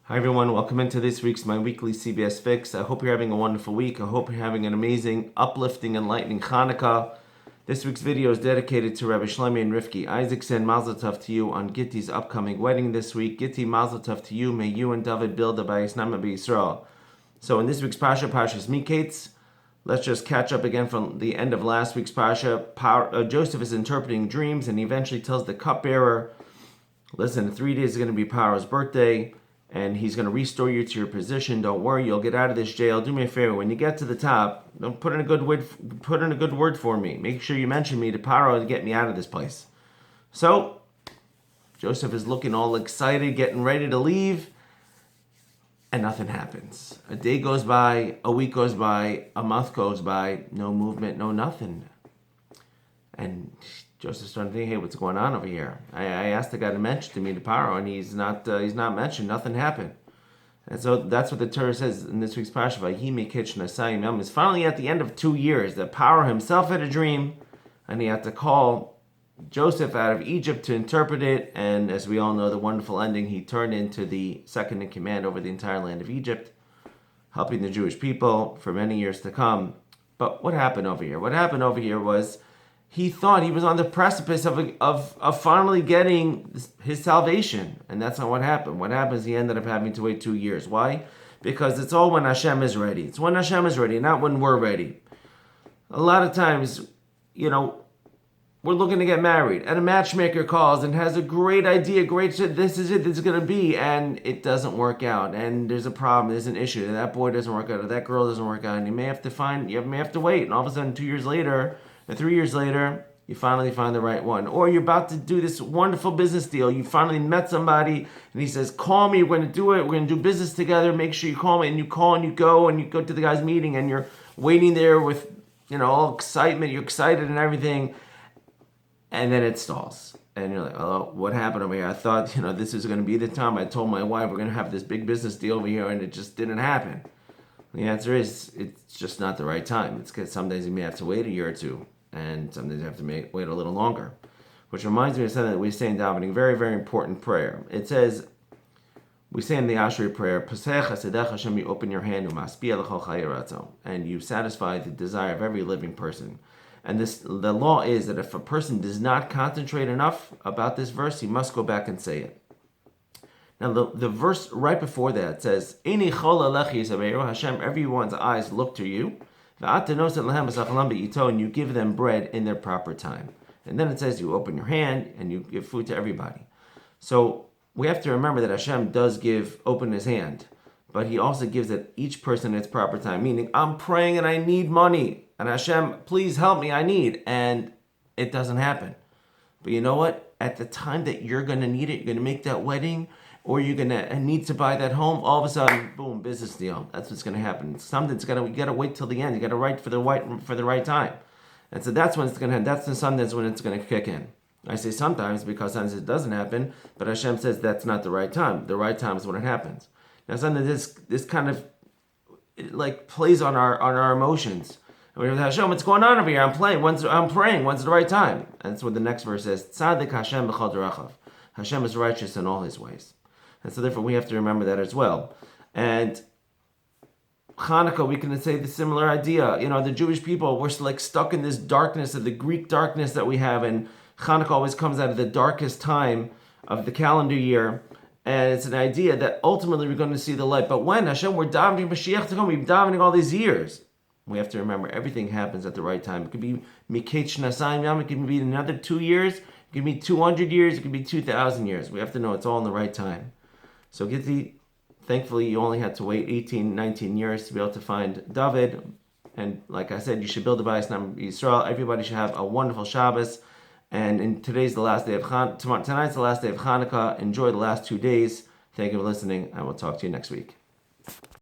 Hi everyone, welcome into this week's My Weekly CBS Fix. I hope you're having a wonderful week. I hope you're having an amazing, uplifting, enlightening Hanukkah. This week's video is dedicated to Rabbi Shlomi and Rivki Isaacson. Mazel tov to you on Gitti's upcoming wedding this week. Gitti, mazel tov to you. May you and David build a Bayis Nama B'Yisrael. So in this week's Parsha is Mikeitz. Let's just catch up again from the end of last week's Parsha. Joseph is interpreting dreams and he eventually tells the cupbearer, listen, in 3 days is going to be Paro's birthday. And he's going to restore you to your position. Don't worry, you'll get out of this jail. Do me a favor, when you get to the top, don't put in a good word for me. Make sure you mention me to Paro to get me out of this place. So Joseph is looking all excited, getting ready to leave, and nothing happens. A day goes by, a week goes by, a month goes by, no movement, no nothing. And Joseph started thinking, hey, what's going on over here? I asked the guy to mention me to Paro, and he's not mentioned. Nothing happened. And so that's what the Torah says in this week's Parsha. It's finally at the end of 2 years that Paro himself had a dream, and he had to call Joseph out of Egypt to interpret it. And as we all know, the wonderful ending, he turned into the second in command over the entire land of Egypt, helping the Jewish people for many years to come. But what happened over here? What happened over here was, he thought he was on the precipice of finally getting his salvation. And that's not what happened. What happens, he ended up having to wait 2 years. Why? Because it's all when Hashem is ready. It's when Hashem is ready, not when we're ready. A lot of times, we're looking to get married, and a matchmaker calls and has a great idea, this is it, this is going to be, and it doesn't work out. And there's a problem, there's an issue, and that boy doesn't work out, or that girl doesn't work out, and you may have to wait. And all of a sudden, 2 years later, and 3 years later, you finally find the right one. Or you're about to do this wonderful business deal. You finally met somebody, and he says, call me, we're going to do it. We're going to do business together. Make sure you call me. And you call, and you go to the guy's meeting, and you're waiting there with, all excitement. You're excited and everything. And then it stalls. And you're like, oh, what happened over here? I thought, this is going to be the time. I told my wife we're going to have this big business deal over here, and it just didn't happen. The answer is, it's just not the right time. It's because some days you may have to wait a year or two. And sometimes you have to wait a little longer. Which reminds me of something that we say in davening, very, very important prayer. It says, we say in the Ashrei prayer, Pasech Hasedech Hashem, you open your hand, and you satisfy the desire of every living person. And the law is that if a person does not concentrate enough about this verse, he must go back and say it. Now the verse right before that says, Ini chol alechi yisaveru, Hashem, everyone's eyes look to you. And you give them bread in their proper time. And then it says you open your hand and you give food to everybody. So we have to remember that Hashem does open his hand, but he also gives it each person its proper time. Meaning, I'm praying and I need money, and Hashem, please help me, I need, and it doesn't happen. But you know what? At the time that you're going to need it, you're going to make that wedding, or you're going to need to buy that home, all of a sudden, boom, business deal. That's what's going to happen. You got to wait till the end. You got to wait for the right time. And so that's when it's going to happen. That's sometimes when it's going to kick in. I say sometimes because sometimes it doesn't happen, but Hashem says that's not the right time. The right time is when it happens. Now sometimes this kind of plays on our emotions. Hashem, what's going on over here? I'm praying. When's the right time? And that's what the next verse says. Tzadik Hashem b'chol derachav. Hashem is righteous in all his ways. And so therefore we have to remember that as well. And Hanukkah, we can say the similar idea. The Jewish people, we're stuck in this darkness of the Greek darkness that we have. And Hanukkah always comes out of the darkest time of the calendar year. And it's an idea that ultimately we're going to see the light. But when Hashem, we're davening Mashiach to come, we've been davening all these years. We have to remember everything happens at the right time. It could be Mikeitz Nasayim Yam, it could be another 2 years, it could be 200 years, it could be 2,000 years. We have to know it's all in the right time. So Gitti, thankfully you only had to wait 18, 19 years to be able to find David. And like I said, you should build a Bayis Nama B'Yisrael. Everybody should have a wonderful Shabbos. And tonight's the last day of Hanukkah. Enjoy the last 2 days. Thank you for listening. I will talk to you next week.